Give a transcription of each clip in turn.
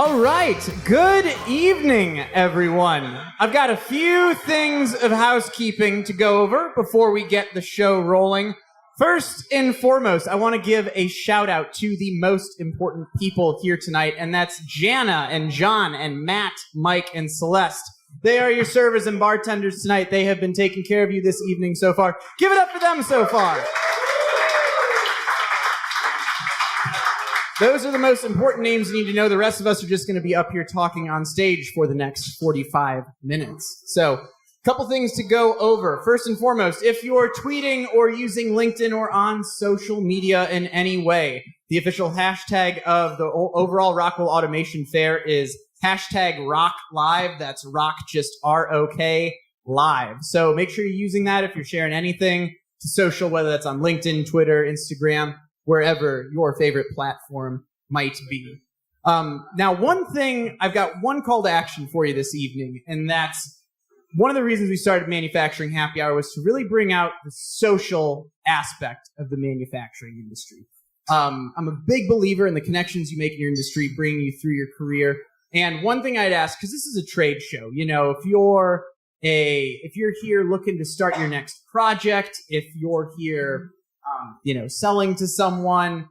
All right, good evening, everyone. I've got a few things of housekeeping to go over before we get the show rolling. First and foremost, I want to give a shout out to the most important people here tonight, and that's Jana and John and Matt, Mike, and Celeste. They are your servers and bartenders tonight. They have been taking care of you this evening so far. Give it up for them so far. Those are the most important names you need to know. The rest of us are just going to be up here talking on stage for the next 45 minutes. So, a couple things to go over. First and foremost, if you're tweeting or using LinkedIn or on social media in any way, the official hashtag of the overall Rockwell Automation Fair is #RockLive. That's rock, just R-O-K, live. So make sure you're using that if you're sharing anything to social, whether that's on LinkedIn, Twitter, Instagram, wherever your favorite platform might be. Now, one thing, I've got one call to action for you this evening, and that's one of the reasons we started Manufacturing Happy Hour was to really bring out the social aspect of the manufacturing industry. I'm a big believer in the connections you make in your industry, bringing you through your career. And one thing I'd ask, because this is a trade show, you know, if you're here looking to start your next project, if you're here selling to someone.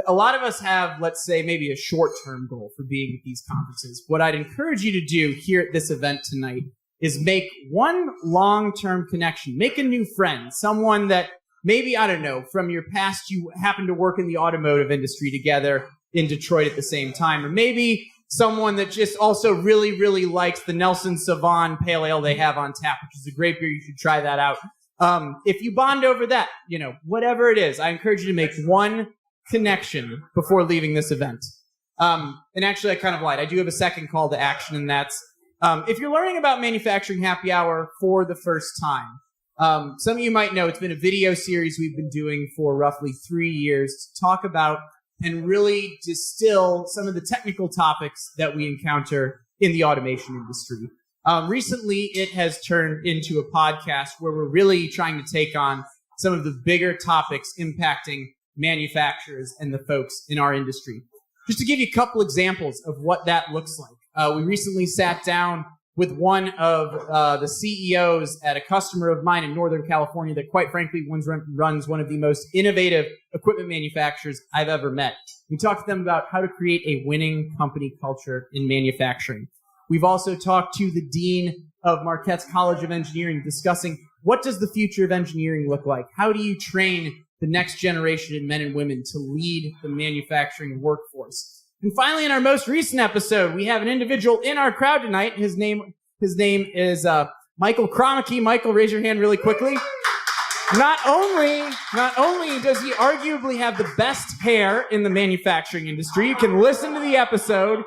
A lot of us have, let's say, maybe a short-term goal for being at these conferences. What I'd encourage you to do here at this event tonight is make one long-term connection. Make a new friend, someone that maybe, I don't know, from your past you happen to work in the automotive industry together in Detroit at the same time. Or maybe someone that just also really, really likes the Nelson Sauvon Pale Ale they have on tap, which is a great beer. You should try that out. If you bond over that, whatever it is, I encourage you to make one connection before leaving this event. And actually, I kind of lied. I do have a second call to action, and that's if you're learning about Manufacturing Happy Hour for the first time, some of you might know it's been a video series we've been doing for roughly 3 years to talk about and really distill some of the technical topics that we encounter in the automation industry. Recently, it has turned into a podcast where we're really trying to take on some of the bigger topics impacting manufacturers and the folks in our industry. Just to give you a couple examples of what that looks like. We recently sat down with one of the CEOs at a customer of mine in Northern California that, quite frankly, runs one of the most innovative equipment manufacturers I've ever met. We talked to them about how to create a winning company culture in manufacturing. We've also talked to the Dean of Marquette's College of Engineering discussing what does the future of engineering look like? How do you train the next generation of men and women to lead the manufacturing workforce? And finally, in our most recent episode, we have an individual in our crowd tonight. His name is Michael Kromicki. Michael, raise your hand really quickly. Not only does he arguably have the best hair in the manufacturing industry, you can listen to the episode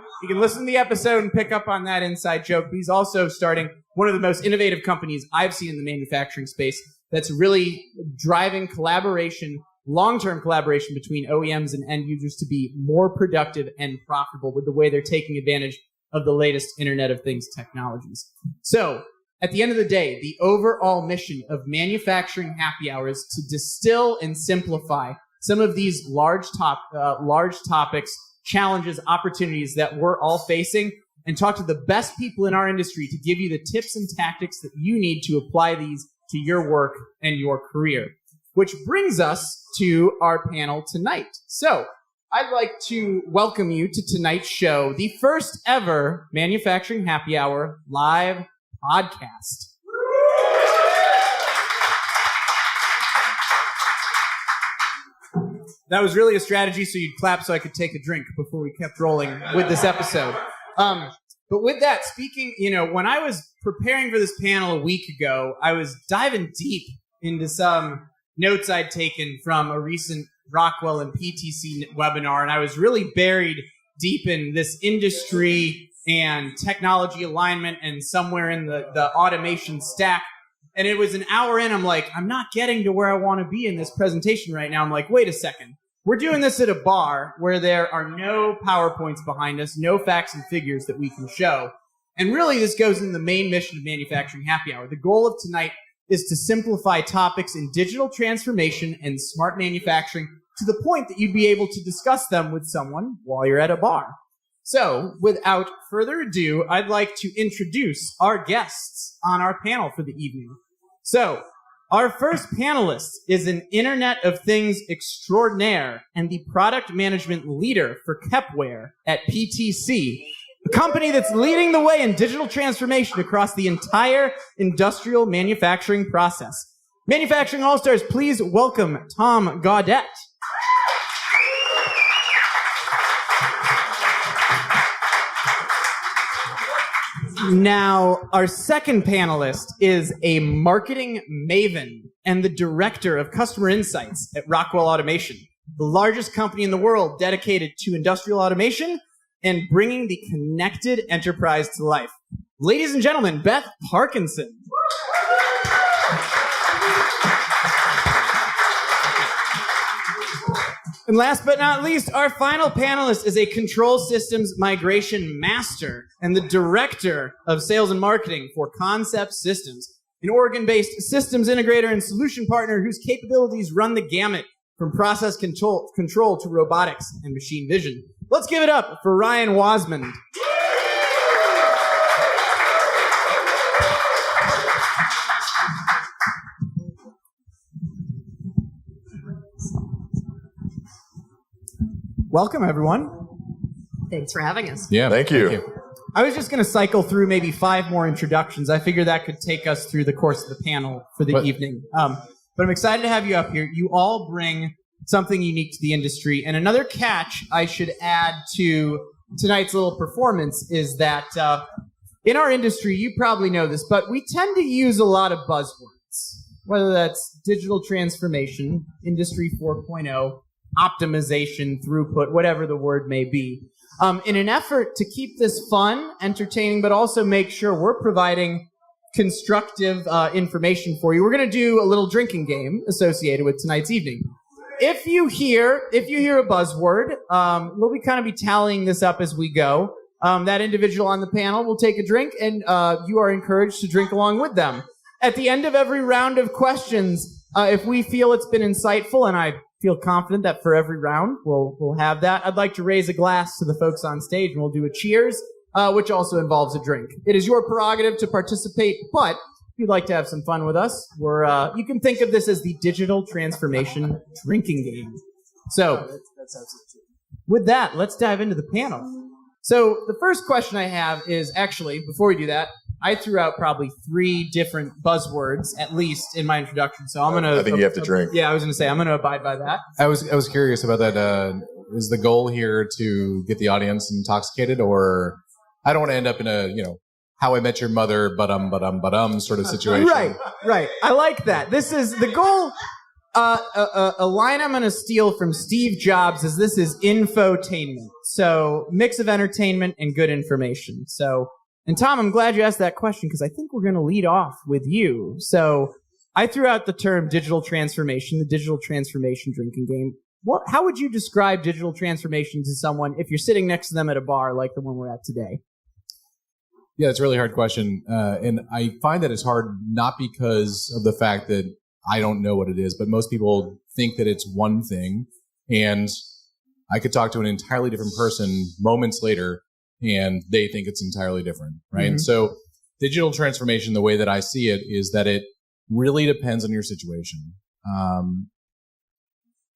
and pick up on that inside joke, but he's also starting one of the most innovative companies I've seen in the manufacturing space that's really driving collaboration, long-term collaboration between OEMs and end users to be more productive and profitable with the way they're taking advantage of the latest Internet of Things technologies. So, at the end of the day, the overall mission of Manufacturing Happy Hour is to distill and simplify some of these large topics, challenges, opportunities that we're all facing, and talk to the best people in our industry to give you the tips and tactics that you need to apply these to your work and your career. Which brings us to our panel tonight. So, I'd like to welcome you to tonight's show, the first ever Manufacturing Happy Hour live podcast. That was really a strategy so you'd clap so I could take a drink before we kept rolling with this episode. But with that, speaking, when I was preparing for this panel a week ago, I was diving deep into some notes I'd taken from a recent Rockwell and PTC webinar, and I was really buried deep in this industry and technology alignment and somewhere in the automation stack. And it was an hour in, I'm like, I'm not getting to where I want to be in this presentation right now. I'm like, wait a second. We're doing this at a bar where there are no PowerPoints behind us, no facts and figures that we can show. And really, this goes in the main mission of Manufacturing Happy Hour. The goal of tonight is to simplify topics in digital transformation and smart manufacturing to the point that you'd be able to discuss them with someone while you're at a bar. So, without further ado, I'd like to introduce our guests on our panel for the evening. So, our first panelist is an Internet of Things extraordinaire and the product management leader for Kepware at PTC, a company that's leading the way in digital transformation across the entire industrial manufacturing process. Manufacturing All-Stars, please welcome Tom Gaudet. Now, our second panelist is a marketing maven and the director of customer insights at Rockwell Automation, the largest company in the world dedicated to industrial automation and bringing the connected enterprise to life. Ladies and gentlemen, Beth Parkinson. And last but not least, our final panelist is a control systems migration master and the director of sales and marketing for Concept Systems, an Oregon-based systems integrator and solution partner whose capabilities run the gamut from process control to robotics and machine vision. Let's give it up for Ryan Wasmund. Welcome, everyone. Thanks for having us. Yeah, Thank you. I was just going to cycle through maybe 5 more introductions. I figure that could take us through the course of the panel for the evening. But I'm excited to have you up here. You all bring something unique to the industry. And another catch I should add to tonight's little performance is that in our industry, you probably know this, but we tend to use a lot of buzzwords, whether that's digital transformation, industry 4.0, optimization, throughput, whatever the word may be. In an effort to keep this fun, entertaining, but also make sure we're providing constructive information for you, we're going to do a little drinking game associated with tonight's evening. If you hear a buzzword, we'll be tallying this up as we go. That individual on the panel will take a drink, and you are encouraged to drink along with them. At the end of every round of questions, if we feel it's been insightful, and I feel confident that for every round we'll have that, I'd like to raise a glass to the folks on stage, and we'll do a cheers, which also involves a drink. It is your prerogative to participate, but if you'd like to have some fun with us, you can think of this as the digital transformation drinking game. So, with that, let's dive into the panel. So, the first question I have is actually, before we do that, I threw out probably 3 different buzzwords, at least, in my introduction. So I'm going to... I think you have to drink. Yeah, I was going to say, I'm going to abide by that. I was curious about that. Is the goal here to get the audience intoxicated, or I don't want to end up in a, How I Met Your Mother, but sort of situation. Right. I like that. This is the goal. A line I'm going to steal from Steve Jobs is this is infotainment. So mix of entertainment and good information. So... And Tom, I'm glad you asked that question because I think we're going to lead off with you. So I threw out the term digital transformation, the digital transformation drinking game. How would you describe digital transformation to someone if you're sitting next to them at a bar like the one we're at today? Yeah, it's a really hard question. And I find that it's hard not because of the fact that I don't know what it is, but most people think that it's one thing. And I could talk to an entirely different person moments later and they think it's entirely different, right? Mm-hmm. And so digital transformation, the way that I see it, is that it really depends on your situation.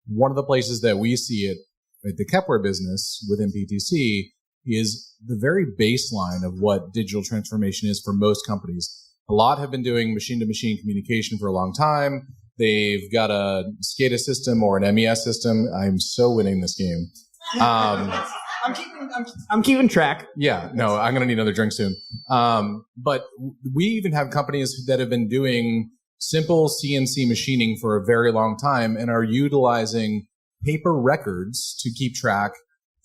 One of the places that we see it at the Kepware business within PTC is the very baseline of what digital transformation is for most companies. A lot have been doing machine-to-machine communication for a long time. They've got a SCADA system or an MES system. I'm so winning this game. I'm keeping track. Yeah, no, I'm going to need another drink soon. But we even have companies that have been doing simple CNC machining for a very long time and are utilizing paper records to keep track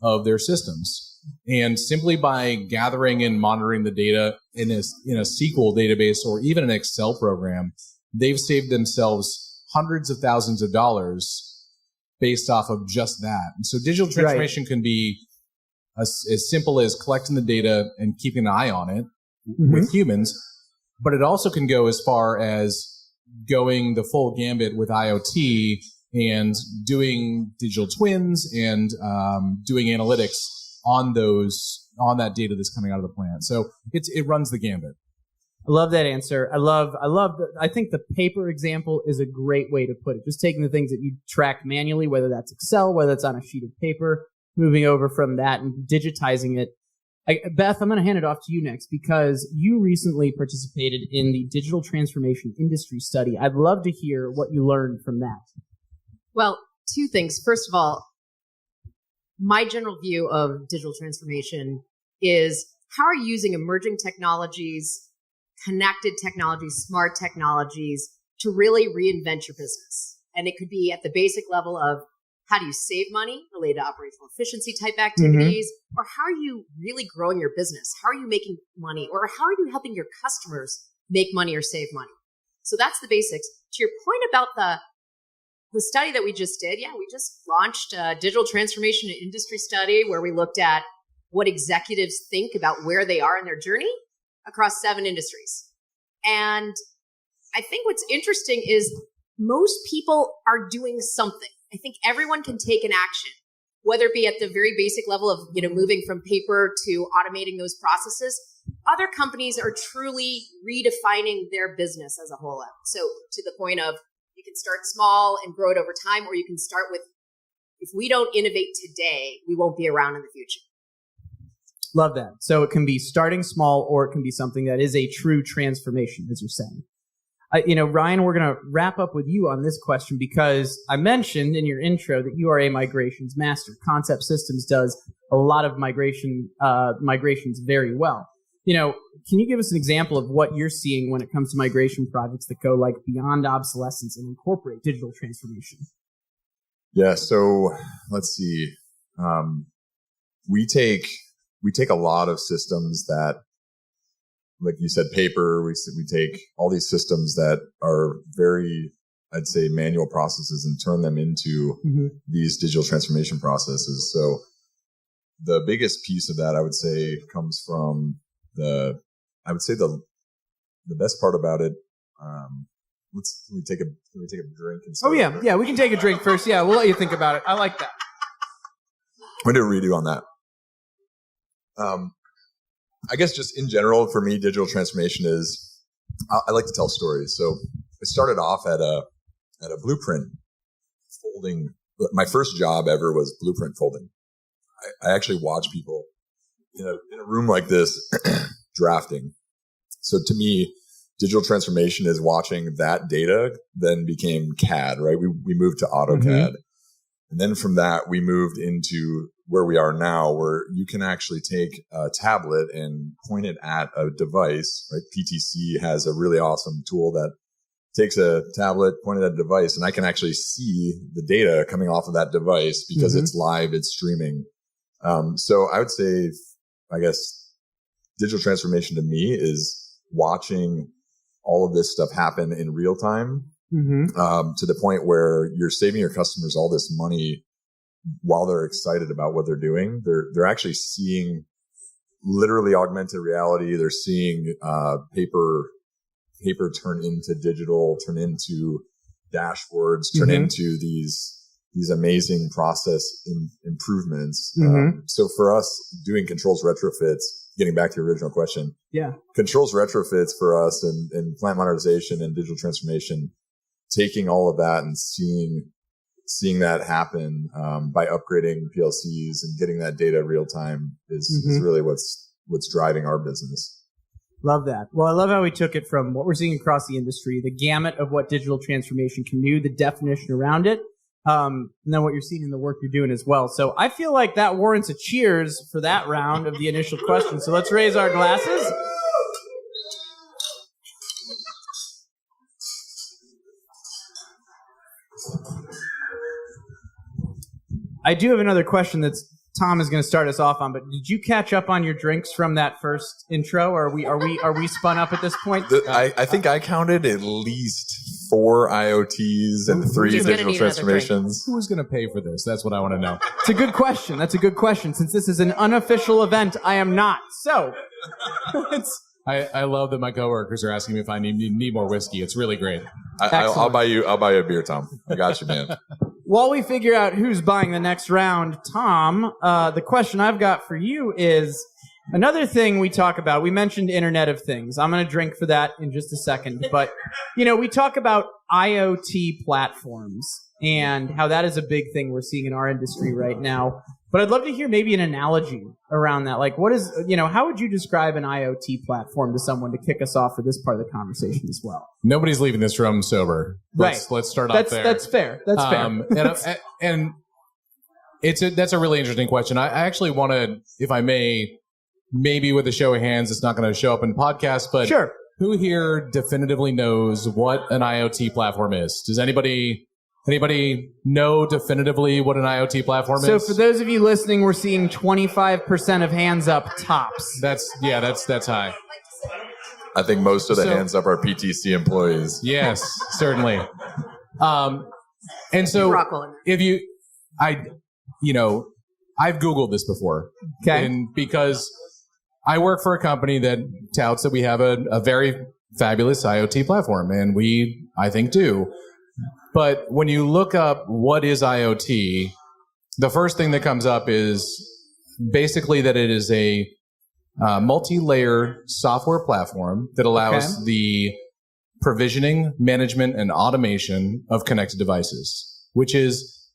of their systems. And simply by gathering and monitoring the data in a SQL database or even an Excel program, they've saved themselves hundreds of thousands of dollars based off of just that. And so digital transformation can be as simple as collecting the data and keeping an eye on it with humans, but it also can go as far as going the full gambit with IoT and doing digital twins and doing analytics on that data that's coming out of the plant. So it runs the gambit. I love that answer. I think the paper example is a great way to put it. Just taking the things that you track manually, whether that's Excel, whether it's on a sheet of paper, moving over from that and digitizing it. Beth, I'm going to hand it off to you next because you recently participated in the digital transformation industry study. I'd love to hear what you learned from that. Well, two things. First of all, my general view of digital transformation is how are you using emerging technologies, connected technologies, smart technologies to really reinvent your business. And it could be at the basic level of how do you save money related to operational efficiency type activities, or how are you really growing your business? How are you making money? Or how are you helping your customers make money or save money? So that's the basics. To your point about the study that we just did, we just launched a digital transformation industry study where we looked at what executives think about where they are in their journey across 7 industries. And I think what's interesting is most people are doing something. I think everyone can take an action, whether it be at the very basic level of, moving from paper to automating those processes. Other companies are truly redefining their business as a whole. So to the point of you can start small and grow it over time, or you can start with, if we don't innovate today, we won't be around in the future. Love that. So it can be starting small, or it can be something that is a true transformation, as you're saying. Ryan, we're going to wrap up with you on this question because I mentioned in your intro that you are a migrations master. Concept Systems does a lot of migrations very well. Can you give us an example of what you're seeing when it comes to migration projects that go like beyond obsolescence and incorporate digital transformation? Yeah. So let's see. We take a lot of systems that, like you said, paper. We take all these systems that are very, I'd say, manual processes and turn them into these digital transformation processes. So the biggest piece of that, I would say, comes from the best part about it. Can we take a drink? And yeah, we can take a drink first. Yeah, we'll let you think about it. I like that. I'm going to redo on that. I guess just in general, for me, digital transformation is, I like to tell stories. So I started off at a blueprint folding. My first job ever was blueprint folding. I actually watch people in a room like this drafting. So to me, digital transformation is watching that data then became CAD, right? We moved to AutoCAD. And then from that, we moved into where we are now, where you can actually take a tablet and point it at a device, right? PTC has a really awesome tool that takes a tablet, point it at a device, and I can actually see the data coming off of that device because it's live, it's streaming. So I would say, I guess, digital transformation to me is watching all of this stuff happen in real time, to the point where you're saving your customers all this money while they're excited about what they're doing. They're actually seeing literally augmented reality. They're seeing paper turn into digital, turn into dashboards, turn into these amazing process improvements. So for us doing controls retrofits, getting back to your original question, controls retrofits for us and plant modernization and digital transformation, taking all of that and seeing that happen by upgrading PLCs and getting that data real time is really what's driving our business. Love that. Well, I love how we took it from what we're seeing across the industry, the gamut of what digital transformation can do, the definition around it, and then what you're seeing in the work you're doing as well. So I feel like that warrants a cheers for that round of the initial question. So let's raise our glasses. I do have another question that Tom is going to start us off on, but did you catch up on your drinks from that first intro? Or are we spun up at this point? I think I counted at least 4 IoTs and 3 digital transformations. Who's going to pay for this? That's what I want to know. It's a good question. That's a good question. Since this is an unofficial event, I am not. So I love that my coworkers are asking me if I need more whiskey. It's really great. I'll buy you a beer, Tom. I got you, man. while we figure out who's buying the next round, Tom, the question I've got for you is another thing we talk about. We mentioned Internet of Things. I'm going to drink for that in just a second. But, we talk about IoT platforms and how that is a big thing we're seeing in our industry right now. But I'd love to hear maybe an analogy around that. Like, what is, how would you describe an IoT platform to someone to kick us off for this part of the conversation as well? Nobody's leaving this room sober. Let's start off there. That's fair. That's fair. And that's a really interesting question. I actually want to, if I may, maybe with a show of hands, it's not going to show up in podcasts, but sure. Who here definitively knows what an IoT platform is? Does anybody know definitively what an IoT platform is? So for those of you listening, we're seeing 25% of hands up tops. That's high. I think most of the hands up are PTC employees. Yes, certainly. And so I've Googled this before. Okay. And because I work for a company that touts that we have a very fabulous IoT platform, and we, I think, do. But when you look up what is IoT, the first thing that comes up is basically that it is a multi-layer software platform that allows the provisioning, management, and automation of connected devices, which is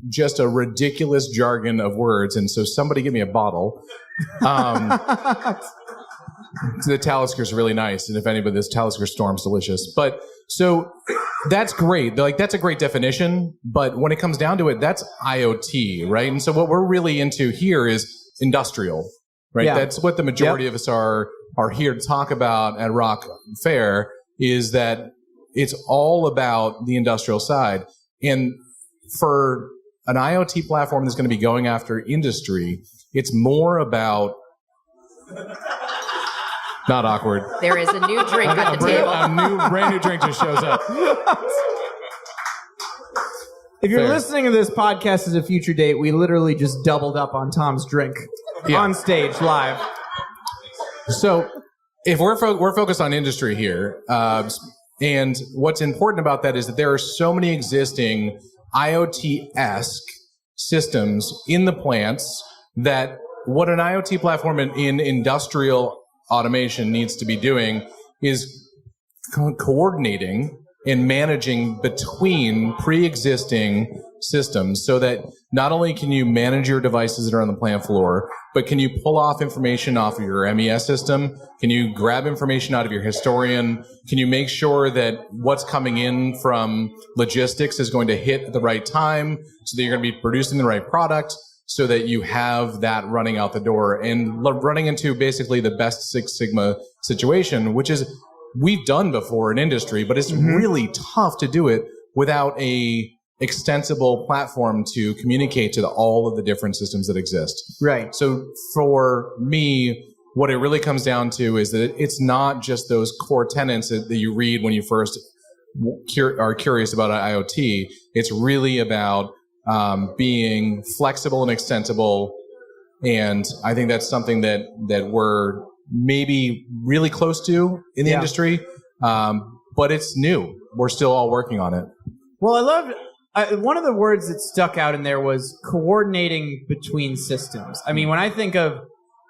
just a ridiculous jargon of words. And so somebody give me a bottle. The Talisker is really nice, and if anybody, this Talisker Storm's delicious. But so that's great. Like, that's a great definition. But when it comes down to it, that's IoT, right? And so what we're really into here is industrial, right? Yeah. That's what the majority of us are here to talk about at Rock Fair, is that it's all about the industrial side. And for an IoT platform that's going to be going after industry, it's more about... Not awkward. There is a new drink at the table. A brand new drink just shows up. If you're listening to this podcast as a future date, we literally just doubled up on Tom's drink on stage live. So if we're focused on industry here, and what's important about that is that there are so many existing IoT-esque systems in the plants that what an IoT platform in industrial automation needs to be doing is coordinating and managing between pre-existing systems, so that not only can you manage your devices that are on the plant floor, but can you pull off information off of your MES system? Can you grab information out of your historian? Can you make sure that what's coming in from logistics is going to hit at the right time, so that you're going to be producing the right product, so that you have that running out the door and running into basically the best Six Sigma situation, which is we've done before in industry, but it's really tough to do it without a extensible platform to communicate to all of the different systems that exist. Right. So for me, what it really comes down to is that it's not just those core tenets that you read when you first are curious about IoT. It's really about being flexible and extensible, and I think that's something that we're maybe really close to in the industry, but it's new. We're still all working on it. Well, I loved one of the words that stuck out in there was coordinating between systems. I mean, when I think of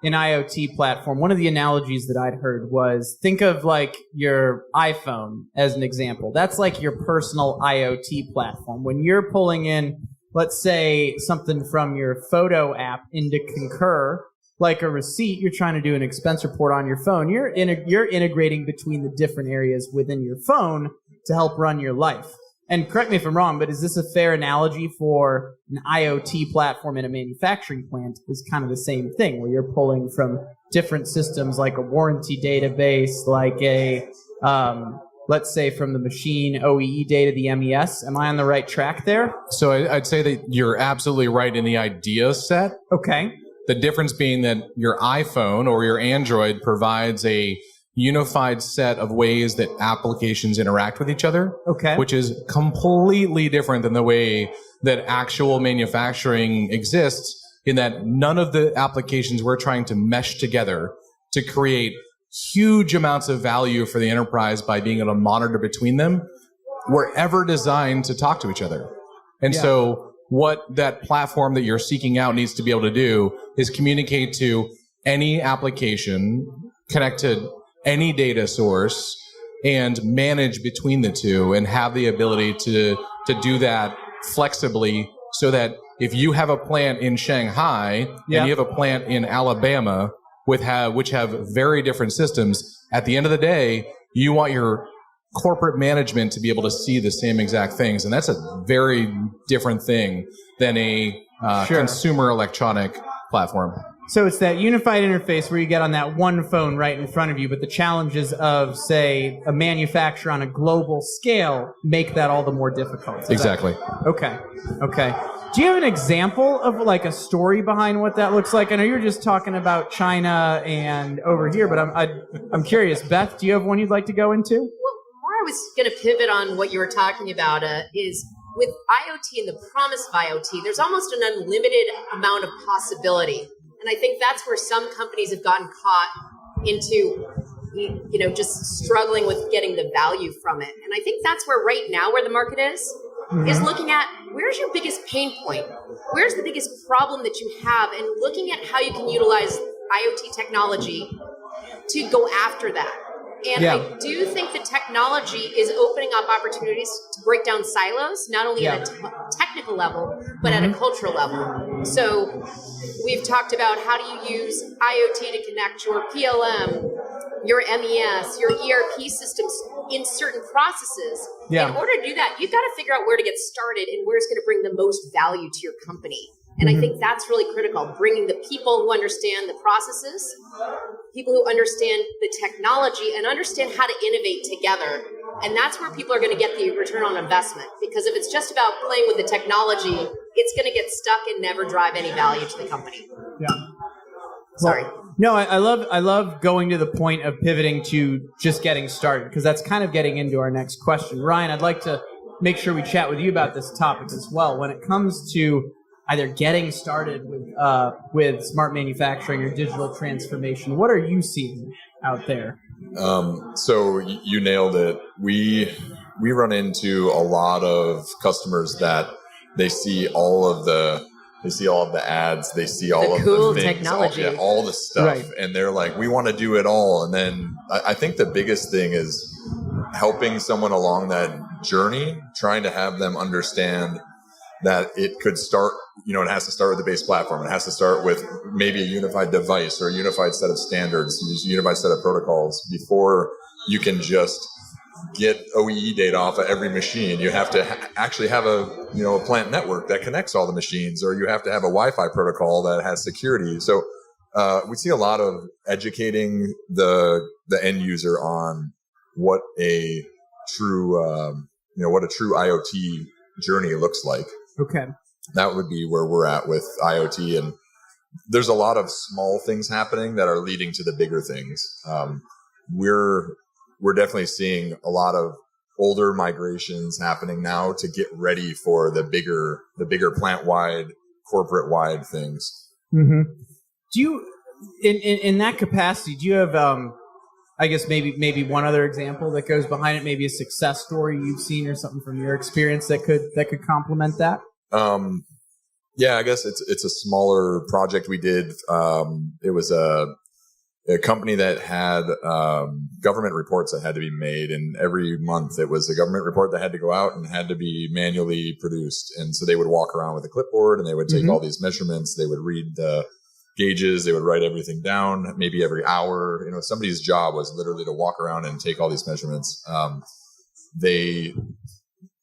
an IoT platform, one of the analogies that I'd heard was, think of like your iPhone as an example. That's like your personal IoT platform. When you're pulling in, let's say, something from your photo app into Concur, like a receipt, you're trying to do an expense report on your phone. You're integrating between the different areas within your phone to help run your life. And correct me if I'm wrong, but is this a fair analogy for an IoT platform in a manufacturing plant? Is kind of the same thing, where you're pulling from different systems, like a warranty database, like a let's say from the machine OEE data, the MES. Am I on the right track there? So I'd say that you're absolutely right in the idea set. Okay. The difference being that your iPhone or your Android provides a unified set of ways that applications interact with each other. Okay. Which is completely different than the way that actual manufacturing exists, in that none of the applications we're trying to mesh together to create huge amounts of value for the enterprise by being able to monitor between them were ever designed to talk to each other. And so what that platform that you're seeking out needs to be able to do is communicate to any application, connect to any data source, and manage between the two, and have the ability to do that flexibly, so that if you have a plant in Shanghai and you have a plant in Alabama which have very different systems, at the end of the day, you want your corporate management to be able to see the same exact things. And that's a very different thing than a consumer electronic platform. So it's that unified interface where you get on that one phone right in front of you, but the challenges of, say, a manufacturer on a global scale make that all the more difficult. Exactly. Okay. Do you have an example of like a story behind what that looks like? I know you're just talking about China and over here, but I'm curious. Beth, do you have one you'd like to go into? Well, more I was going to pivot on what you were talking about is with IoT and the promise of IoT, there's almost an unlimited amount of possibility. And I think that's where some companies have gotten caught into, just struggling with getting the value from it. And I think that's where right now, where the market is looking at where's your biggest pain point? Where's the biggest problem that you have? And looking at how you can utilize IoT technology to go after that. And I do think the technology is opening up opportunities to break down silos, not only at a technical level, but at a cultural level. So we've talked about how do you use IoT to connect your PLM, your MES, your ERP systems in certain processes. In order to do that, you've got to figure out where to get started and where it's going to bring the most value to your company. And I think that's really critical, bringing the people who understand the processes, people who understand the technology and understand how to innovate together. And that's where people are going to get the return on investment. Because if it's just about playing with the technology, it's going to get stuck and never drive any value to the company. Sorry. No, I love going to the point of pivoting to just getting started, because that's kind of getting into our next question. Ryan, I'd like to make sure we chat with you about this topic as well. When it comes to either getting started with smart manufacturing or digital transformation, what are you seeing out there? So you nailed it. We run into a lot of customers that they see all of the ads, they see all of cool the things, technology, all the stuff, and they're like, we want to do it all. And then I think the biggest thing is helping someone along that journey, trying to have them understand that it could start, it has to start with the base platform. It has to start with maybe a unified device or a unified set of standards, a unified set of protocols before you can just get OEE data off of every machine. You have to actually have a plant network that connects all the machines, or you have to have a Wi-Fi protocol that has security. So we see a lot of educating the end user on what a true IoT journey looks like. Okay. That would be where we're at with IoT. And there's a lot of small things happening that are leading to the bigger things. We're definitely seeing a lot of older migrations happening now to get ready for the bigger plant-wide, corporate-wide things. Mm-hmm. Do you, in that capacity, do you have, I guess maybe one other example that goes behind it, maybe a success story you've seen or something from your experience that could complement that? I guess it's a smaller project we did. It was a company that had government reports that had to be made, and every month it was a government report that had to go out and had to be manually produced. And so they would walk around with a clipboard and they would take all these measurements. They would read the gauges. They would write everything down, maybe every hour. Somebody's job was literally to walk around and take all these measurements.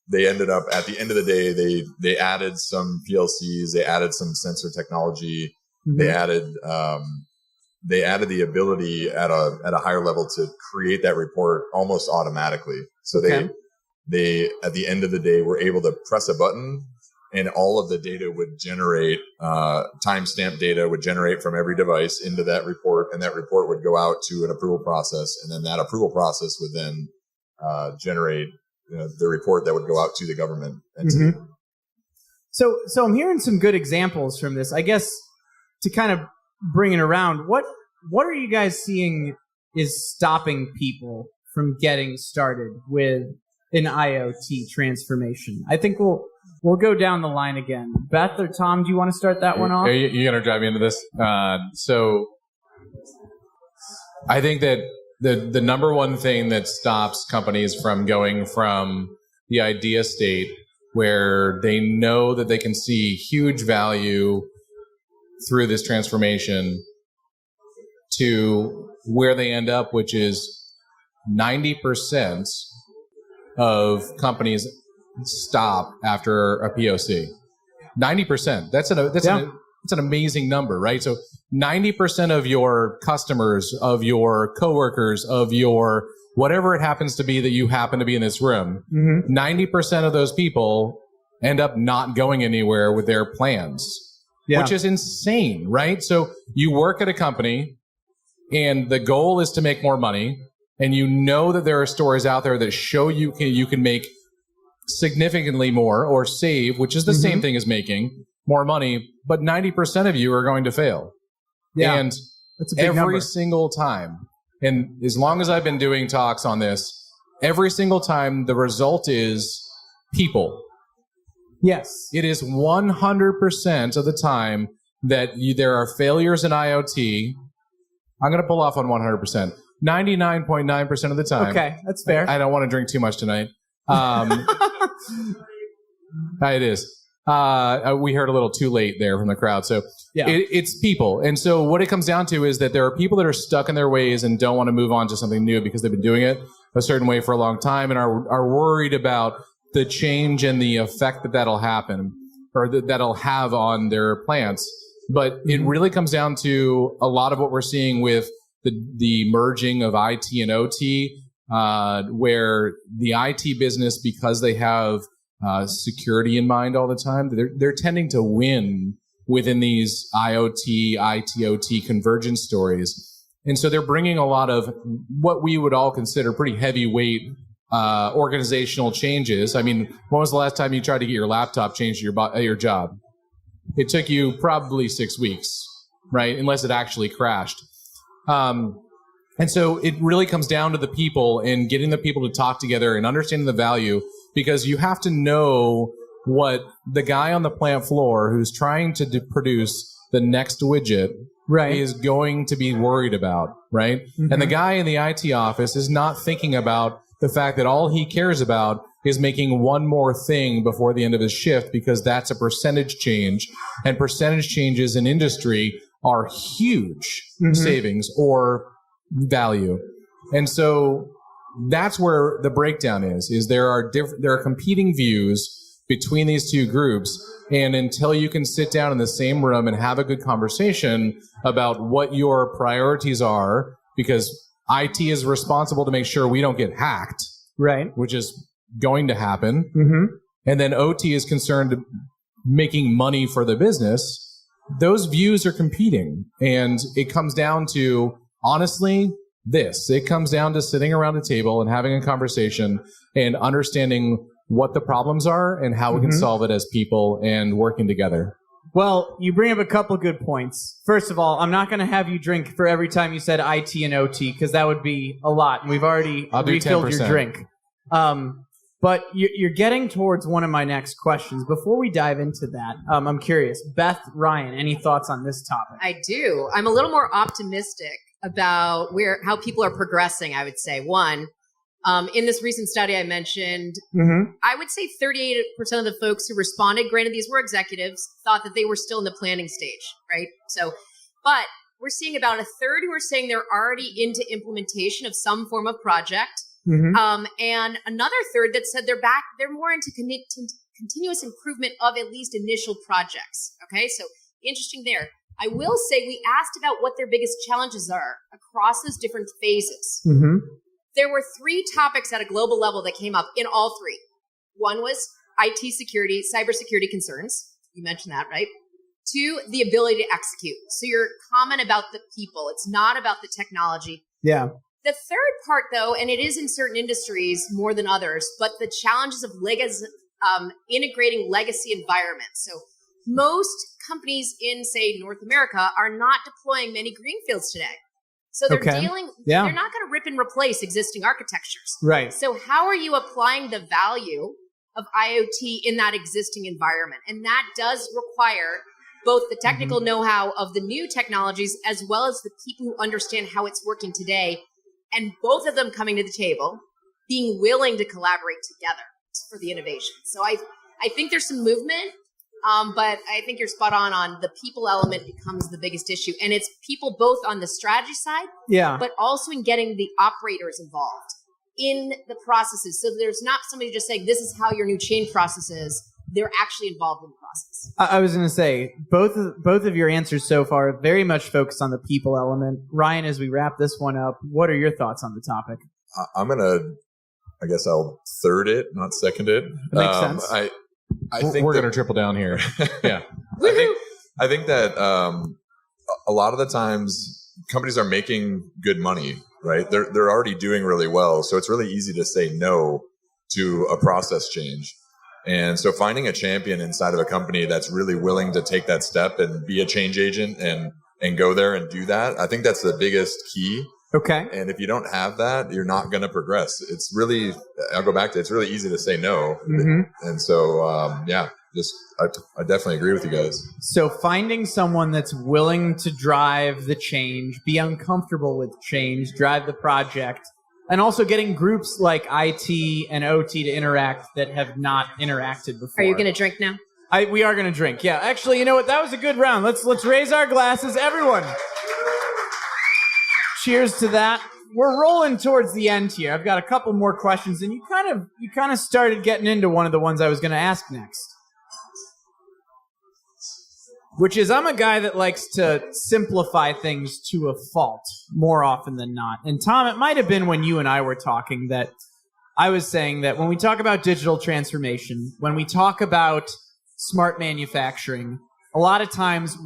They ended up, at the end of the day, they added some PLCs, they added some sensor technology, they added the ability at a higher level to create that report almost automatically. So they at the end of the day were able to press a button, and all of the data would generate, timestamp data would generate from every device into that report, and that report would go out to an approval process, and then that approval process would then generate the report that would go out to the government entity. So I'm hearing some good examples from this. I guess to kind of bring it around, what are you guys seeing is stopping people from getting started with an IoT transformation? I think we'll We'll go down the line again. Beth or Tom, do you want to start that one off? Are you going to drive me into this? So I think that the number one thing that stops companies from going from the idea state where they know that they can see huge value through this transformation to where they end up, which is 90% of companies stop after a POC. 90%. That's an amazing number, right? So 90% of your customers, of your coworkers, of your whatever it happens to be that you happen to be in this room, 90% of those people end up not going anywhere with their plans, which is insane, right? So you work at a company and the goal is to make more money, and you know that there are stories out there that show you can make significantly more or save, which is the same thing as making more money, but 90% of you are going to fail. Yeah, and that's a big every number. single time, and as long as I've been doing talks on this, every single time the result is people. Yes. It is 100% of the time that there are failures in IoT. I'm going to pull off on 100%. 99.9% of the time. Okay, that's fair. I don't want to drink too much tonight. It is. We heard a little too late there from the crowd. So it's people. And so what it comes down to is that there are people that are stuck in their ways and don't want to move on to something new because they've been doing it a certain way for a long time and are worried about the change and the effect that that'll happen or that'll have on their plants. But it really comes down to a lot of what we're seeing with the merging of IT and OT, where the IT business, because they have security in mind all the time, they're tending to win within these IoT, IT-OT convergence stories. And so they're bringing a lot of what we would all consider pretty heavyweight organizational changes. I mean, when was the last time you tried to get your laptop changed at your job? It took you probably 6 weeks, right? Unless it actually crashed. And so it really comes down to the people and getting the people to talk together and understanding the value, because you have to know what the guy on the plant floor who's trying to produce the next widget is going to be worried about, right? And the guy in the IT office is not thinking about the fact that all he cares about is making one more thing before the end of his shift, because that's a percentage change, and percentage changes in industry are huge savings or value. And so that's where the breakdown is there are competing views between these two groups. And until you can sit down in the same room and have a good conversation about what your priorities are, because IT is responsible to make sure we don't get hacked, right? Which is going to happen. And then OT is concerned making money for the business. Those views are competing. And it comes down to, honestly, it comes down to sitting around a table and having a conversation and understanding what the problems are and how we can solve it as people and working together. Well, you bring up a couple good points. First of all, I'm not going to have you drink for every time you said IT and OT, because that would be a lot. And we've already refilled your drink. But you're getting towards one of my next questions. Before we dive into that, I'm curious. Beth, Ryan, any thoughts on this topic? I do. I'm a little more optimistic about how people are progressing, I would say. One, in this recent study I mentioned, I would say 38% of the folks who responded, granted these were executives, thought that they were still in the planning stage, right? So, but we're seeing about a third who are saying they're already into implementation of some form of project. And another third that said they're more into continuous improvement of at least initial projects. Okay, so interesting there. I will say we asked about what their biggest challenges are across those different phases. There were 3 topics at a global level that came up in all 3. One was IT security, cybersecurity concerns. You mentioned that, right? 2, the ability to execute. So your comment about the people, it's not about the technology. Yeah. The third part, though, and it is in certain industries more than others, but the challenges of integrating legacy environments. So most companies in, say, North America are not deploying many greenfields today. So they're they're not going to rip and replace existing architectures. Right. So how are you applying the value of IoT in that existing environment. And that does require both the technical know-how of the new technologies as well as the people who understand how it's working today, and both of them coming to the table, being willing to collaborate together for the innovation. So I think there's some movement, but I think you're spot on the people element becomes the biggest issue. And it's people both on the strategy side, but also in getting the operators involved in the processes. So there's not somebody just saying, this is how your new chain process is. They're actually involved in the process. I was going to say, both of your answers so far are very much focused on the people element. Ryan, as we wrap this one up, what are your thoughts on the topic? I guess I'll third it, not second it. Makes sense. I think we're going to triple down here. Yeah. I think that a lot of the times companies are making good money, right? They're already doing really well. So it's really easy to say no to a process change. And so finding a champion inside of a company that's really willing to take that step and be a change agent and go there and do that, I think that's the biggest key. Okay. And if you don't have that, you're not going to progress. It's really, I'll go back to it's really easy to say no. And so, I definitely agree with you guys. So finding someone that's willing to drive the change, be uncomfortable with change, drive the project, and also getting groups like IT and OT to interact that have not interacted before. Are you going to drink now? We are going to drink. Yeah. Actually, you know what? That was a good round. Let's raise our glasses, everyone. Cheers to that. We're rolling towards the end here. I've got a couple more questions, and you kind of started getting into one of the ones I was going to ask next, which is I'm a guy that likes to simplify things to a fault more often than not. And Tom, it might have been when you and I were talking that I was saying that when we talk about digital transformation, when we talk about smart manufacturing, a lot of times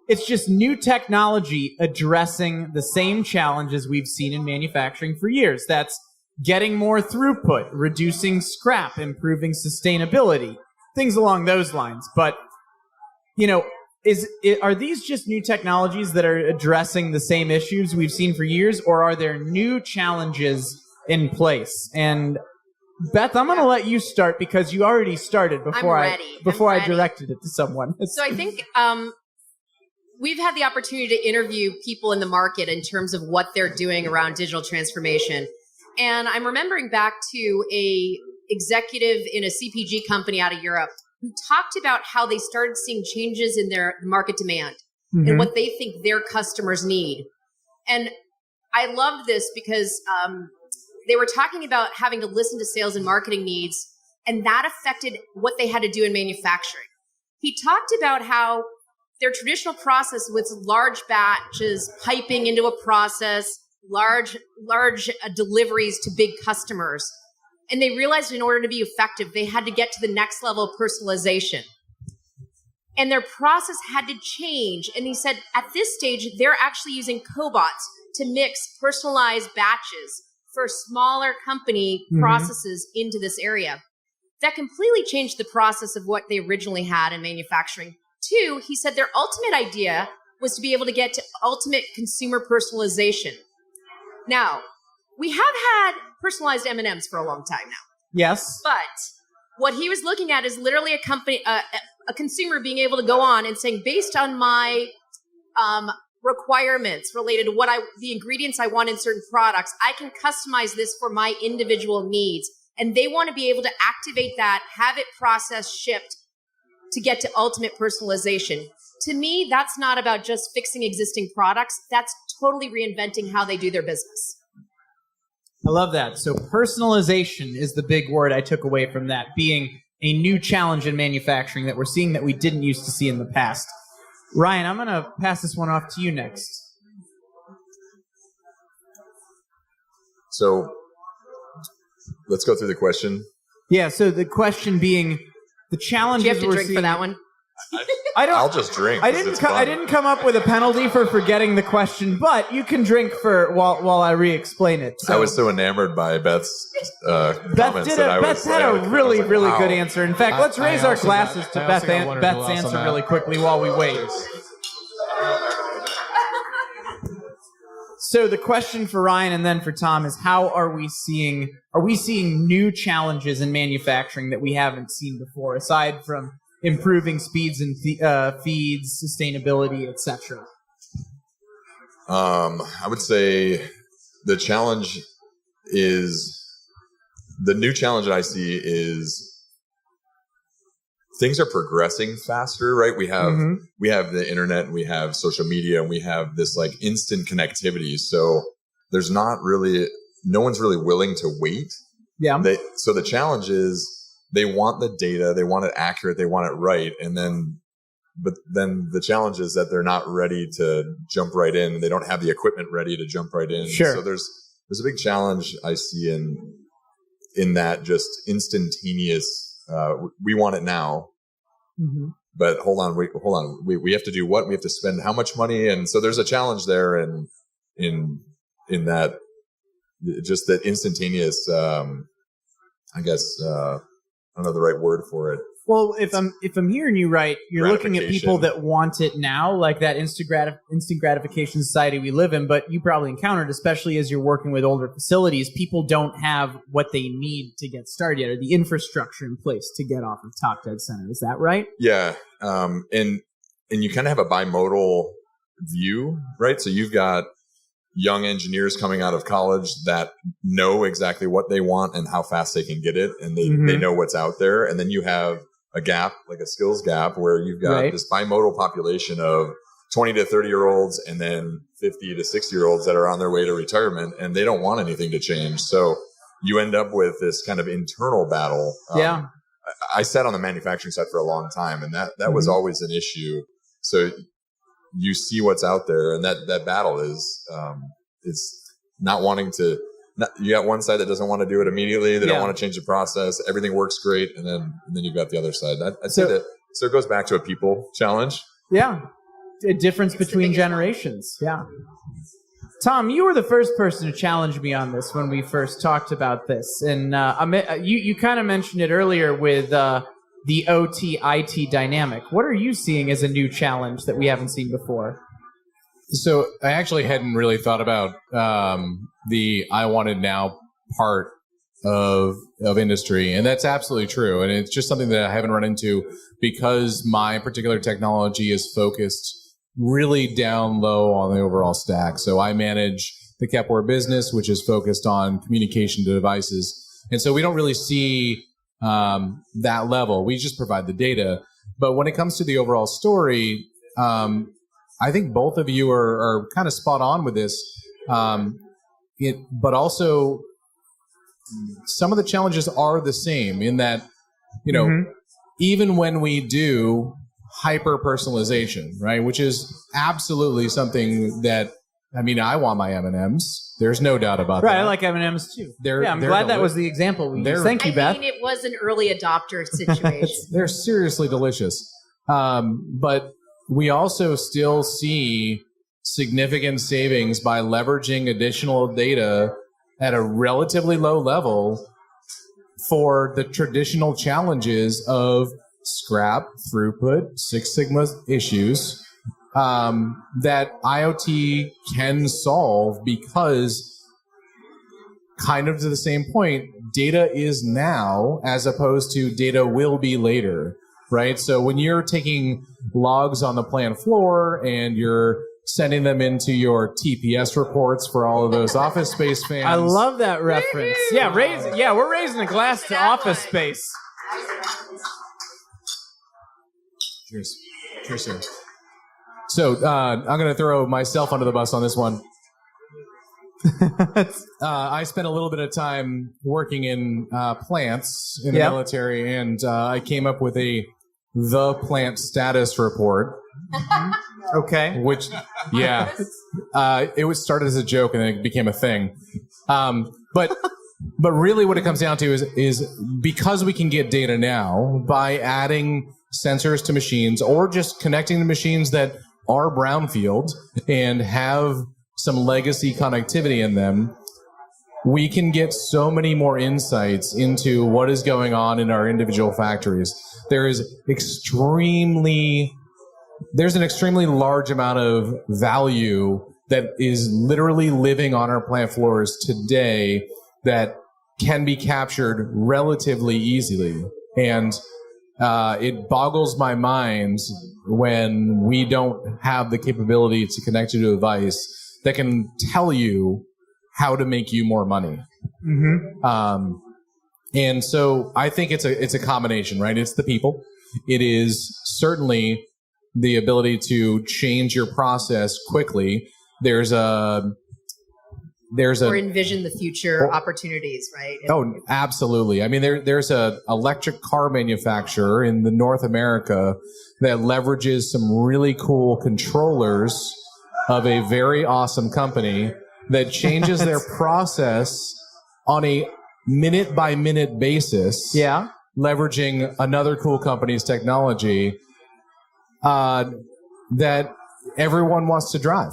it's just new technology addressing the same challenges we've seen in manufacturing for years. That's getting more throughput, reducing scrap, improving sustainability, things along those lines. But, are these just new technologies that are addressing the same issues we've seen for years, or are there new challenges in place? And Beth, I'm going to let you start because you already started before I directed it to someone. So I think we've had the opportunity to interview people in the market in terms of what they're doing around digital transformation. And I'm remembering back to a executive in a CPG company out of Europe who talked about how they started seeing changes in their market demand and what they think their customers need. And I loved this because they were talking about having to listen to sales and marketing needs, and that affected what they had to do in manufacturing. He talked about how their traditional process with large batches, piping into a process, large deliveries to big customers. And they realized in order to be effective, they had to get to the next level of personalization. And their process had to change. And he said, at this stage, they're actually using cobots to mix personalized batches for smaller company processes into this area. That completely changed the process of what they originally had in manufacturing. Two, he said their ultimate idea was to be able to get to ultimate consumer personalization. Now, we have had personalized M&Ms for a long time now. Yes. But what he was looking at is literally a consumer being able to go on and saying, based on my requirements related to the ingredients I want in certain products, I can customize this for my individual needs. And they want to be able to activate that, have it processed, shipped to get to ultimate personalization. To me, that's not about just fixing existing products. That's totally reinventing how they do their business. I love that. So personalization is the big word I took away from that, being a new challenge in manufacturing that we're seeing that we didn't used to see in the past. Ryan, I'm going to pass this one off to you next. So let's go through the question. Yeah, so the question being the challenges Do you have to we're drink seeing. for that one? I'll just drink. I didn't come up with a penalty for forgetting the question, but you can drink while I re-explain it. So, I was so enamored by Beth's comments Beth had a really good answer. In fact, let's raise our glasses to Beth's answer really quickly while we wait. So the question for Ryan and then for Tom is, how are we seeing new challenges in manufacturing that we haven't seen before, aside from improving speeds and feeds, sustainability, etc.? I would say the new challenge that I see is things are progressing faster, right? We have the internet, we have social media, and we have this like instant connectivity. So there's no one's really willing to wait. Yeah. So the challenge is they want the data, they want it accurate, they want it right. But then the challenge is that they're not ready to jump right in. They don't have the equipment ready to jump right in. Sure. So there's a big challenge I see in that just instantaneous, we want it now. Mm-hmm. But hold on. We have to do what? We have to spend how much money? And so there's a challenge there in that, just that instantaneous, I guess, I don't know the right word for it. Well, if I'm hearing you right, you're looking at people that want it now, like that instant gratification society we live in. But you probably encountered, especially as you're working with older facilities, people don't have what they need to get started yet, or the infrastructure in place to get off of top dead center. Is that right? Yeah, and you kind of have a bimodal view, right? So you've got young engineers coming out of college that know exactly what they want and how fast they can get it, and they know what's out there. And then you have a gap, like a skills gap, where you've got this bimodal population of 20 to 30-year-olds and then 50 to 60-year-olds that are on their way to retirement, and they don't want anything to change. So you end up with this kind of internal battle. I sat on the manufacturing side for a long time, and that was always an issue. So you see what's out there, and that battle is not wanting to. You got one side that doesn't want to do it immediately. They don't want to change the process. Everything works great, and then you've got the other side. I'd say that. So it goes back to a people challenge. Yeah, a difference between generations. Yeah. Tom, you were the first person to challenge me on this when we first talked about this, and you kind of mentioned it earlier with the OT-IT dynamic. What are you seeing as a new challenge that we haven't seen before? So I actually hadn't really thought about the I want it now part of industry, and that's absolutely true. And it's just something that I haven't run into because my particular technology is focused really down low on the overall stack. So I manage the Kepware business, which is focused on communication to devices. And so we don't really see that level. We just provide the data. But when it comes to the overall story, I think both of you are kind of spot on with this. But also, some of the challenges are the same in that, even when we do hyper personalization, right, which is absolutely something that, I want my M&Ms. There's no doubt about that. Right, I like M&Ms too. I'm glad that was the example we used. Thank you, Beth. It was an early adopter situation. They're seriously delicious. But we also still see significant savings by leveraging additional data at a relatively low level for the traditional challenges of scrap, throughput, Six Sigma issues that IoT can solve because, kind of to the same point, data is now as opposed to data will be later. Right? So when you're taking logs on the plant floor and you're sending them into your TPS reports for all of those Office Space fans. I love that reference. Yeah, we're raising a glass to Office Space. Cheers. Cheers, sir. So I'm going to throw myself under the bus on this one. I spent a little bit of time working in plants in the military, and I came up with the plant status report. Okay. Which, it was started as a joke and then it became a thing. But really what it comes down to is because we can get data now by adding sensors to machines or just connecting to machines that are brownfield and have some legacy connectivity in them, we can get so many more insights into what is going on in our individual factories. There's an extremely large amount of value that is literally living on our plant floors today that can be captured relatively easily. And it boggles my mind when we don't have the capability to connect you to a device that can tell you how to make you more money. Mm-hmm. And so I think it's a combination, right? It's the people. It is certainly the ability to change your process quickly. Or envision the future opportunities, right? Oh, absolutely. I mean, there's a electric car manufacturer in the North America that leverages some really cool controllers of a very awesome company that changes their process on a minute-by-minute basis. Yeah. Leveraging another cool company's technology that everyone wants to drive.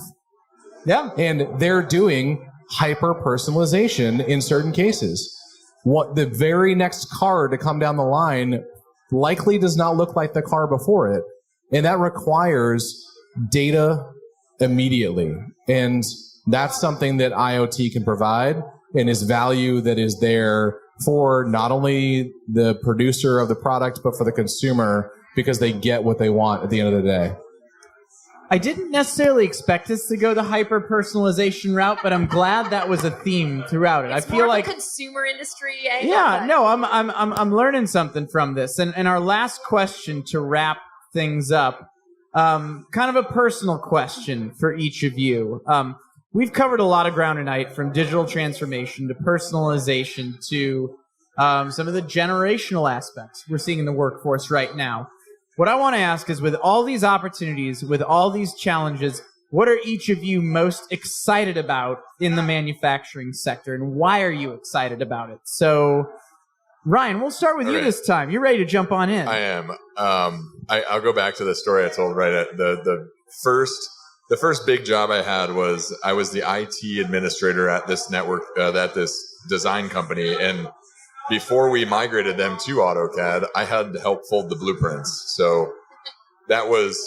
Yeah. And they're doing hyper-personalization in certain cases. What the very next car to come down the line likely does not look like the car before it. And that requires data immediately. And that's something that IoT can provide and is value that is there for not only the producer of the product, but for the consumer, because they get what they want at the end of the day. I didn't necessarily expect us to go the hyper-personalization route, but I'm glad that was a theme throughout it. It's I feel more like of a consumer industry angle. Yeah, no, I'm learning something from this. And our last question to wrap things up, kind of a personal question for each of you. We've covered a lot of ground tonight, from digital transformation to personalization to some of the generational aspects we're seeing in the workforce right now. What I want to ask is, with all these opportunities, with all these challenges, what are each of you most excited about in the manufacturing sector, and why are you excited about it? So, Ryan, we'll start with you this time. You're ready to jump on in. I am. I'll go back to the story I told right at the first big job I had was I was the IT administrator at this network, at this design company. And before we migrated them to AutoCAD, I had to help fold the blueprints. So that was,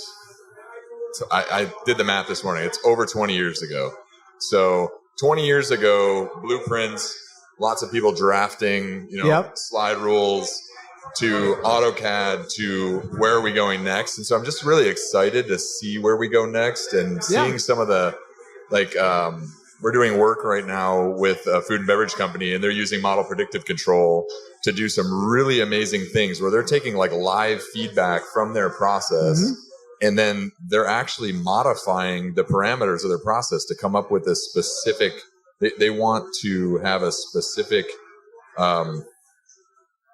I did the math this morning. It's over 20 years ago. So 20 years ago, blueprints, lots of people drafting, slide rules, to AutoCAD, to where are we going next. And so I'm just really excited to see where we go next, and seeing some of the, we're doing work right now with a food and beverage company, and they're using model predictive control to do some really amazing things where they're taking live feedback from their process, and then they're actually modifying the parameters of their process to come up with a specific, they want to have a specific,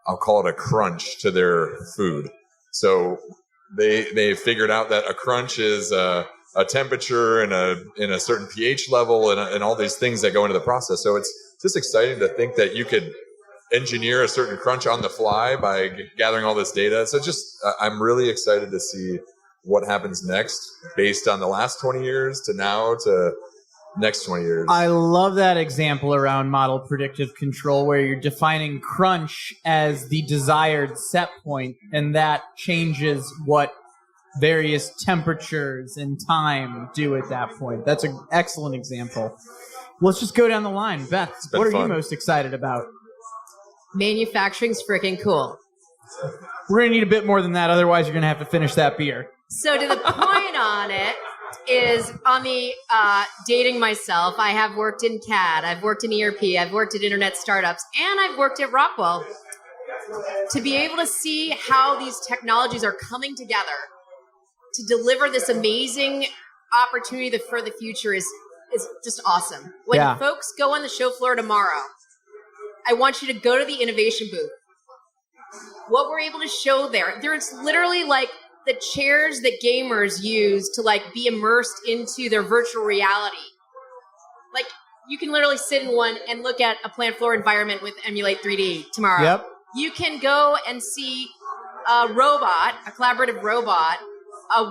I'll call it a crunch to their food. So they figured out that a crunch is a temperature and in a certain pH level and all these things that go into the process. So it's just exciting to think that you could engineer a certain crunch on the fly by gathering all this data. So I'm really excited to see what happens next based on the last 20 years to now to next 20 years. I love that example around model predictive control, where you're defining crunch as the desired set point, and that changes what various temperatures and time do at that point. That's an excellent example. Let's just go down the line. Beth, what are you most excited about? Manufacturing's freaking cool. We're going to need a bit more than that, otherwise you're going to have to finish that beer. So to the point on it is on the dating myself. I have worked in CAD, I've worked in ERP, I've worked at internet startups, and I've worked at Rockwell. To be able to see how these technologies are coming together to deliver this amazing opportunity for the future is just awesome. When folks go on the show floor tomorrow, I want you to go to the innovation booth. What we're able to show there's literally the chairs that gamers use to be immersed into their virtual reality. You can literally sit in one and look at a plant floor environment with Emulate 3D tomorrow. Yep. You can go and see a robot, a collaborative robot,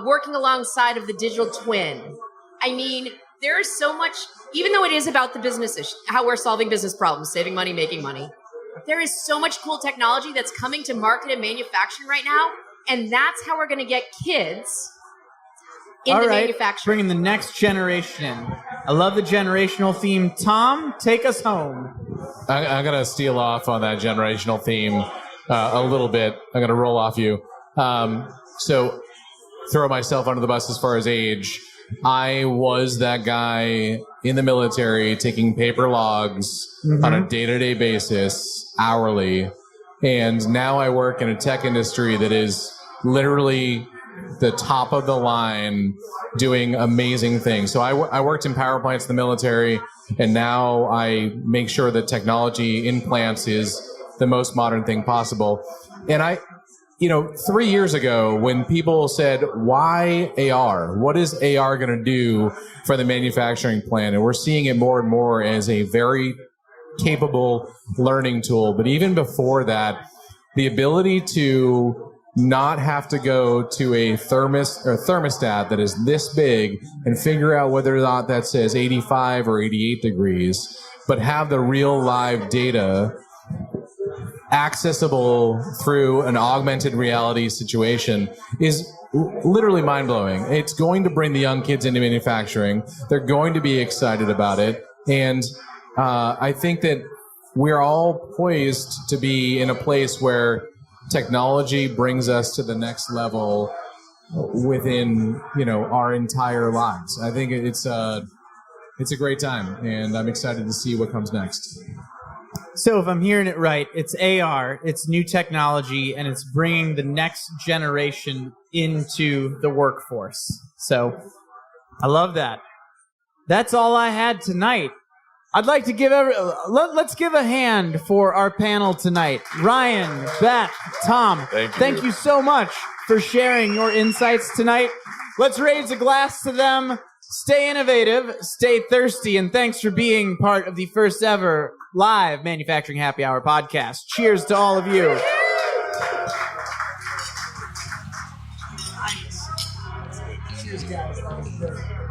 working alongside of the digital twin. I mean, there is so much, even though it is about the business, how we're solving business problems, saving money, making money, there is so much cool technology that's coming to market and manufacturing right now. And that's how we're going to get kids into All right, manufacturing. bringing the next generation in. I love the generational theme. Tom, take us home. I'm going to steal off on that generational theme a little bit. I'm going to roll off you. So throw myself under the bus as far as age. I was that guy in the military taking paper logs on a day-to-day basis, hourly. And now I work in a tech industry that is literally the top of the line doing amazing things. So I worked in power plants in the military, and now I make sure that technology in plants is the most modern thing possible. And 3 years ago, when people said, why AR? What is AR going to do for the manufacturing plant? And we're seeing it more and more as a very capable learning tool. But even before that, the ability to not have to go to a thermostat that is this big and figure out whether or not that says 85 or 88 degrees, but have the real live data accessible through an augmented reality situation is literally mind-blowing. It's going to bring the young kids into manufacturing. They're going to be excited about it. And I think that we're all poised to be in a place where technology brings us to the next level within, our entire lives. I think it's a great time, and I'm excited to see what comes next. So if I'm hearing it right, it's AR, it's new technology, and it's bringing the next generation into the workforce. So I love that. That's all I had tonight. I'd like to give let's give a hand for our panel tonight. Ryan, Beth, Tom, thank you so much for sharing your insights tonight. Let's raise a glass to them. Stay innovative, stay thirsty, and thanks for being part of the first ever live Manufacturing Happy Hour podcast. Cheers to all of you. Cheers, guys.